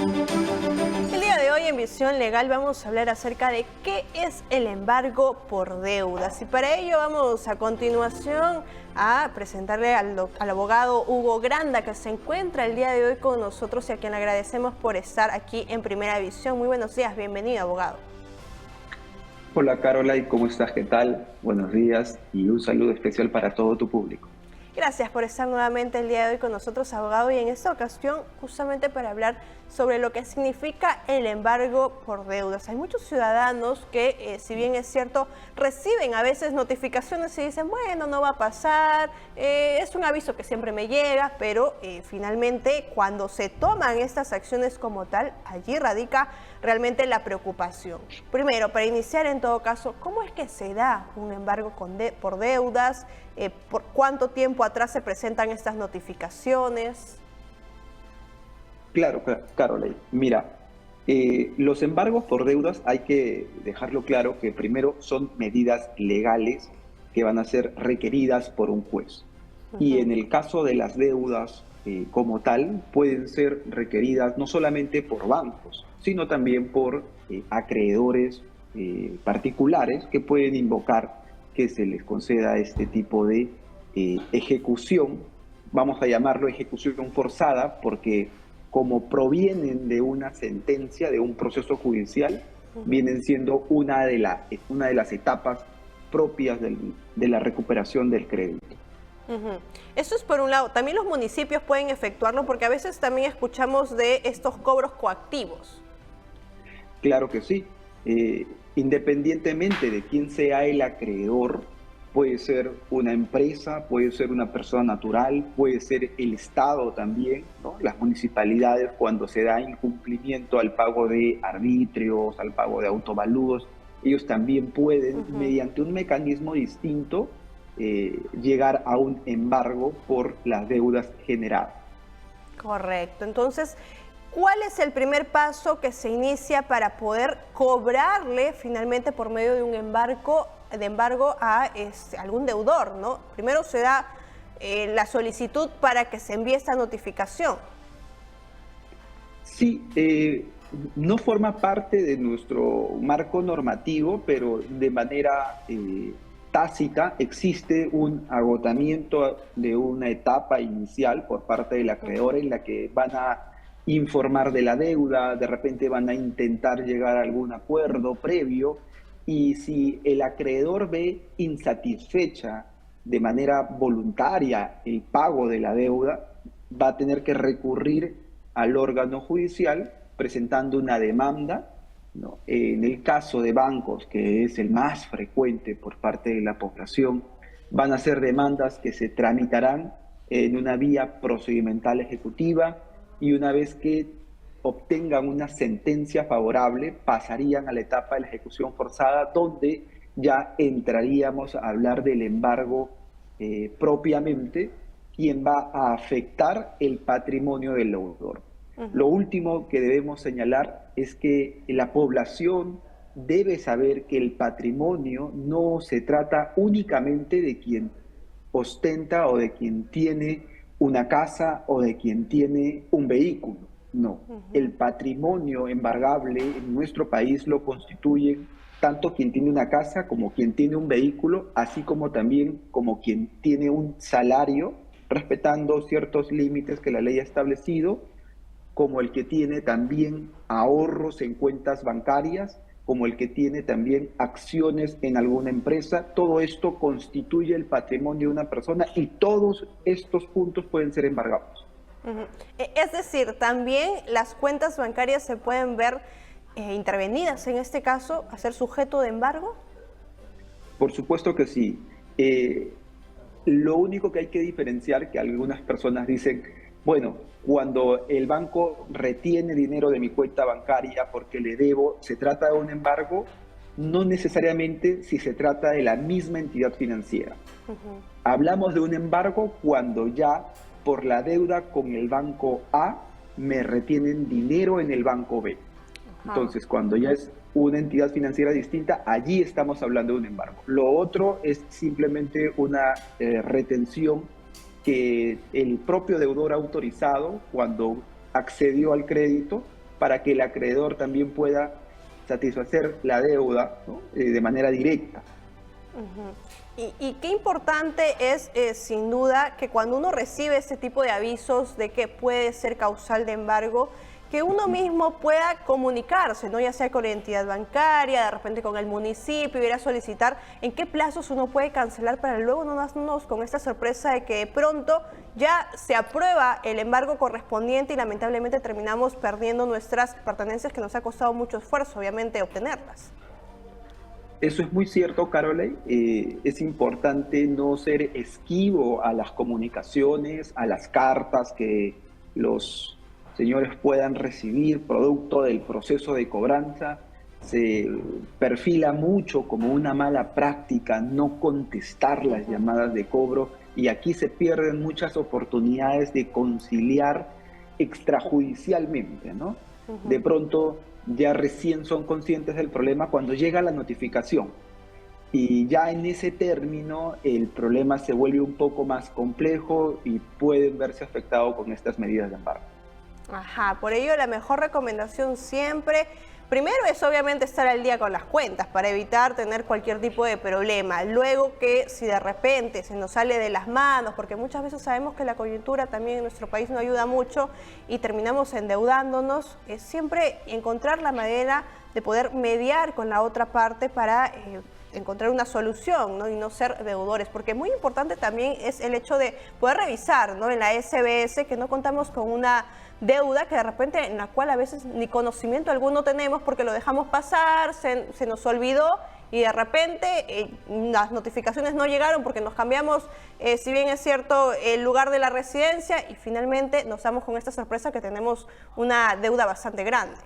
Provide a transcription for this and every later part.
El día de hoy en Visión Legal vamos a hablar acerca de qué es el embargo por deudas, y para ello vamos a continuación a presentarle al abogado Hugo Granda, que se encuentra el día de hoy con nosotros y a quien le agradecemos por estar aquí en Primera Visión. Muy buenos días, bienvenido, abogado. Hola Caroline, ¿cómo estás? ¿Qué tal? Buenos días y un saludo especial para todo tu público. Gracias por estar nuevamente el día de hoy con nosotros, abogado, y en esta ocasión justamente para hablar sobre lo que significa el embargo por deudas. Hay muchos ciudadanos que, si bien es cierto, reciben a veces notificaciones y dicen, bueno, no va a pasar, es un aviso que siempre me llega, pero finalmente cuando se toman estas acciones como tal, allí radica realmente la preocupación. Primero, para iniciar en todo caso, ¿cómo es que se da un embargo por deudas? ¿Por cuánto tiempo atrás se presentan estas notificaciones? Claro, Caroline. Mira, los embargos por deudas hay que dejarlo claro que primero son medidas legales que van a ser requeridas por un juez. Y en el caso de las deudas como tal, pueden ser requeridas no solamente por bancos, sino también por acreedores particulares que pueden invocar que se les conceda este tipo de ejecución. Vamos a llamarlo ejecución forzada porque como provienen de una sentencia, de un proceso judicial, vienen siendo una de las etapas propias de la recuperación del crédito. Eso es por un lado. También los municipios pueden efectuarlo porque a veces también escuchamos de estos cobros coactivos. Claro que sí. Independientemente de quién sea el acreedor, puede ser una empresa, puede ser una persona natural, puede ser el Estado también, ¿no? Las municipalidades, cuando se da incumplimiento al pago de arbitrios, al pago de autovaludos, ellos también pueden, mediante un mecanismo distinto, llegar a un embargo por las deudas generadas. Correcto. Entonces, ¿cuál es el primer paso que se inicia para poder cobrarle finalmente por medio de un embargo a algún deudor, ¿no? Primero se da la solicitud para que se envíe esta notificación. Sí, no forma parte de nuestro marco normativo, pero de manera tácita existe un agotamiento de una etapa inicial por parte del acreedor en la que van a informar de la deuda, de repente van a intentar llegar a algún acuerdo previo, y si el acreedor ve insatisfecha de manera voluntaria el pago de la deuda, va a tener que recurrir al órgano judicial presentando una demanda, ¿no? En el caso de bancos, que es el más frecuente por parte de la población, van a ser demandas que se tramitarán en una vía procedimental ejecutiva, y una vez que obtengan una sentencia favorable, pasarían a la etapa de la ejecución forzada, donde ya entraríamos a hablar del embargo propiamente, quien va a afectar el patrimonio del deudor. Lo último que debemos señalar es que la población debe saber que el patrimonio no se trata únicamente de quien ostenta o de quien tiene una casa o de quien tiene un vehículo. No, el patrimonio embargable en nuestro país lo constituyen tanto quien tiene una casa como quien tiene un vehículo, así como también como quien tiene un salario, respetando ciertos límites que la ley ha establecido, como el que tiene también ahorros en cuentas bancarias, como el que tiene también acciones en alguna empresa. Todo esto constituye el patrimonio de una persona y todos estos puntos pueden ser embargados. Es decir, también las cuentas bancarias se pueden ver intervenidas, en este caso, a ser sujeto de embargo. Por supuesto que sí. Lo único que hay que diferenciar, que algunas personas dicen, bueno, cuando el banco retiene dinero de mi cuenta bancaria porque le debo, ¿se trata de un embargo? No necesariamente si se trata de la misma entidad financiera. Hablamos de un embargo cuando ya por la deuda con el banco A me retienen dinero en el banco B. Entonces, cuando ya es una entidad financiera distinta, allí estamos hablando de un embargo. Lo otro es simplemente una retención que el propio deudor ha autorizado cuando accedió al crédito para que el acreedor también pueda satisfacer la deuda, ¿no? De manera directa. Y qué importante es, sin duda, que cuando uno recibe este tipo de avisos de que puede ser causal de embargo, que uno mismo pueda comunicarse, ¿no? Ya sea con la entidad bancaria, de repente con el municipio, y ir a solicitar en qué plazos uno puede cancelar para luego no darnos con esta sorpresa de que de pronto ya se aprueba el embargo correspondiente y lamentablemente terminamos perdiendo nuestras pertenencias que nos ha costado mucho esfuerzo, obviamente, obtenerlas. Eso es muy cierto, Carole. Es importante no ser esquivo a las comunicaciones, a las cartas que los señores puedan recibir producto del proceso de cobranza. Se perfila mucho como una mala práctica no contestar las llamadas de cobro, y aquí se pierden muchas oportunidades de conciliar extrajudicialmente, ¿no? De pronto ya recién son conscientes del problema cuando llega la notificación. Y ya en ese término el problema se vuelve un poco más complejo y pueden verse afectados con estas medidas de embargo. Ajá, por ello la mejor recomendación siempre, primero es obviamente estar al día con las cuentas para evitar tener cualquier tipo de problema. Luego que si de repente se nos sale de las manos, porque muchas veces sabemos que la coyuntura también en nuestro país no ayuda mucho y terminamos endeudándonos, es siempre encontrar la manera de poder mediar con la otra parte para encontrar una solución, ¿no? Y no ser deudores, porque muy importante también es el hecho de poder revisar, ¿no? En la SBS que no contamos con una deuda que de repente en la cual a veces ni conocimiento alguno tenemos porque lo dejamos pasar, se nos olvidó y de repente las notificaciones no llegaron porque nos cambiamos, si bien es cierto, el lugar de la residencia y finalmente nos damos con esta sorpresa que tenemos una deuda bastante grande.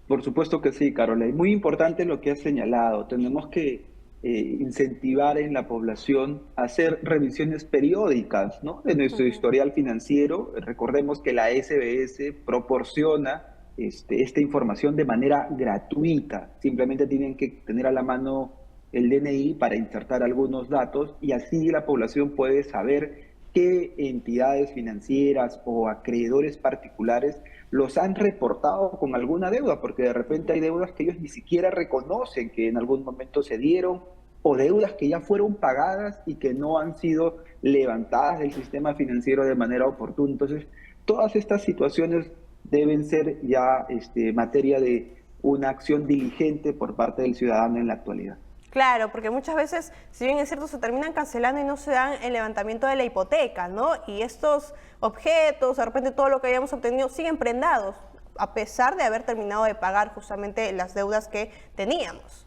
Por supuesto que sí, Carola. Y muy importante lo que has señalado. Tenemos que incentivar en la población a hacer revisiones periódicas, ¿no? De nuestro historial financiero. Recordemos que la SBS proporciona esta información de manera gratuita. Simplemente tienen que tener a la mano el DNI para insertar algunos datos y así la población puede saber qué entidades financieras o acreedores particulares los han reportado con alguna deuda, porque de repente hay deudas que ellos ni siquiera reconocen que en algún momento se dieron, o deudas que ya fueron pagadas y que no han sido levantadas del sistema financiero de manera oportuna. Entonces, todas estas situaciones deben ser ya materia de una acción diligente por parte del ciudadano en la actualidad. Claro, porque muchas veces, si bien es cierto, se terminan cancelando y no se dan el levantamiento de la hipoteca, ¿no? Y estos objetos, de repente todo lo que hayamos obtenido, siguen prendados, a pesar de haber terminado de pagar justamente las deudas que teníamos.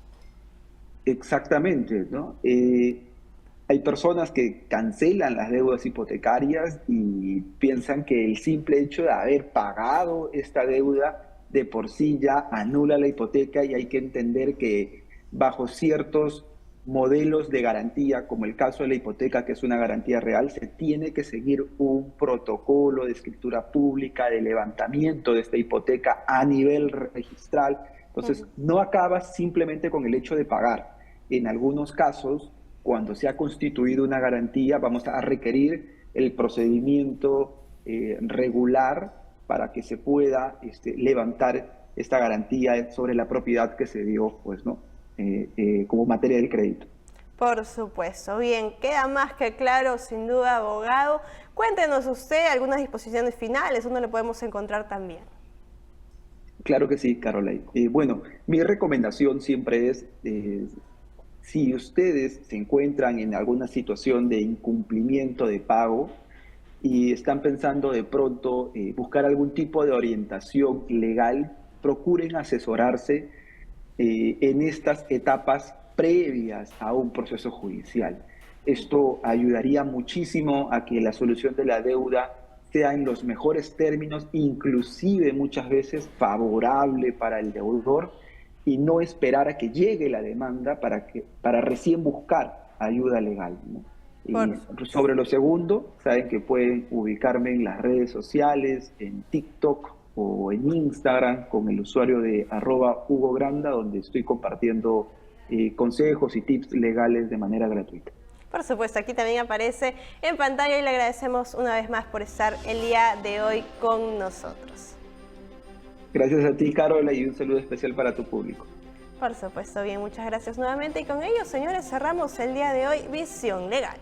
Exactamente, ¿no? Hay personas que cancelan las deudas hipotecarias y piensan que el simple hecho de haber pagado esta deuda de por sí ya anula la hipoteca, y hay que entender que bajo ciertos modelos de garantía, como el caso de la hipoteca, que es una garantía real, se tiene que seguir un protocolo de escritura pública, de levantamiento de esta hipoteca a nivel registral. Entonces, no acaba simplemente con el hecho de pagar. En algunos casos, cuando se ha constituido una garantía, vamos a requerir el procedimiento regular para que se pueda levantar esta garantía sobre la propiedad que se dio, pues, ¿no? Como materia del crédito. Por supuesto. Bien, queda más que claro, sin duda, abogado. Cuéntenos usted algunas disposiciones finales, ¿dónde lo podemos encontrar también? Claro que sí, Caroline. Bueno, mi recomendación siempre es, si ustedes se encuentran en alguna situación de incumplimiento de pago y están pensando de pronto buscar algún tipo de orientación legal, procuren asesorarse en estas etapas previas a un proceso judicial. Esto ayudaría muchísimo a que la solución de la deuda sea en los mejores términos, inclusive muchas veces favorable para el deudor, y no esperar a que llegue la demanda para recién buscar ayuda legal, ¿no? Y sobre lo segundo, saben que pueden ubicarme en las redes sociales, en TikTok o en Instagram con el usuario de @HugoGranda, donde estoy compartiendo consejos y tips legales de manera gratuita. Por supuesto, aquí también aparece en pantalla y le agradecemos una vez más por estar el día de hoy con nosotros. Gracias a ti, Carola, y un saludo especial para tu público. Por supuesto, bien, muchas gracias nuevamente. Y con ello, señores, cerramos el día de hoy Visión Legal.